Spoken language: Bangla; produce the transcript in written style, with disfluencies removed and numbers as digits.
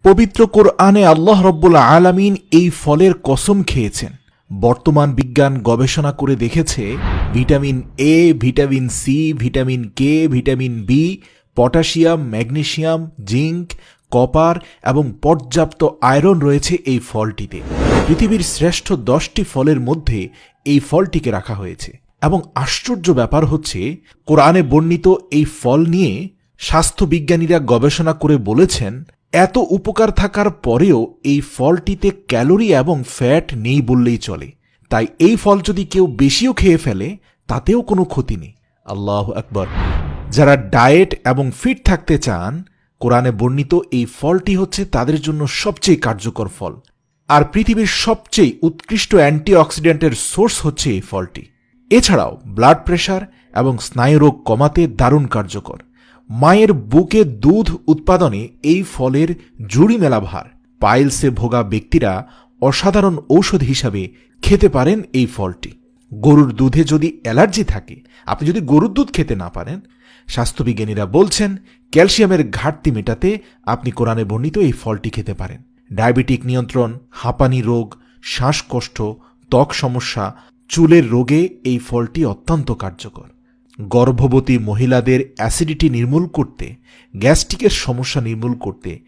পবিত্র কোরআনে আল্লাহ রব্বুল আলামিন এই ফলের কসম খেয়েছেন। বর্তমান বিজ্ঞান গবেষণা করে দেখেছে vitamin A, vitamin C, vitamin K, vitamin B, potassium, magnesium, zinc, copper এবং পর্যাপ্ত আয়রন রয়েছে এই ফলটিতে। পৃথিবীর শ্রেষ্ঠ 10টি ফলের মধ্যে এই ফলটিকে রাখা হয়েছে। এবং আশ্চর্য ব্যাপার হচ্ছে, কোরআনে বর্ণিত এই ফল নিয়ে স্বাস্থ্যবিজ্ঞানীরা গবেষণা করে বলেছেন এত উপকার থাকার পরেও এই ফলটিতে ক্যালোরি এবং ফ্যাট নেই বললেই চলে। তাই এই ফল যদি কেউ বেশিও খেয়ে ফেলে তাতেও কোনো ক্ষতি নেই। আল্লাহু আকবার। যারা ডায়েট এবং ফিট থাকতে চান, কোরআনে বর্ণিত এই ফলটি হচ্ছে তাদের জন্য সবচেয়ে কার্যকর ফল। আর পৃথিবীর সবচেয়ে উৎকৃষ্ট অ্যান্টিঅক্সিডেন্টের সোর্স হচ্ছে এই ফলটি। এছাড়াও ব্লাড প্রেশার এবং স্নায়ুরোগ কমাতে দারুণ কার্যকর। মায়ের বুকে দুধ উৎপাদনে এই ফলের জুড়ি মেলা ভার। পাইলসে ভোগা ব্যক্তিরা অসাধারণ ঔষধ হিসাবে খেতে পারেন এই ফলটি। গরুর দুধে যদি অ্যালার্জি থাকে, আপনি যদি গরুর দুধ খেতে না পারেন, স্বাস্থ্যবিজ্ঞানীরা বলছেন ক্যালসিয়ামের ঘাটতি মেটাতে আপনি কোরআনে বর্ণিত এই ফলটি খেতে পারেন। ডায়াবেটিক নিয়ন্ত্রণ, হাঁপানি রোগ, শ্বাসকষ্ট, ত্বক সমস্যা, চুলের রোগে এই ফলটি অত্যন্ত কার্যকর। গর্ভবতী মহিলাদের অ্যাসিডিটি নির্মূল করতে, গ্যাস্ট্রিকের সমস্যা নির্মূল করতে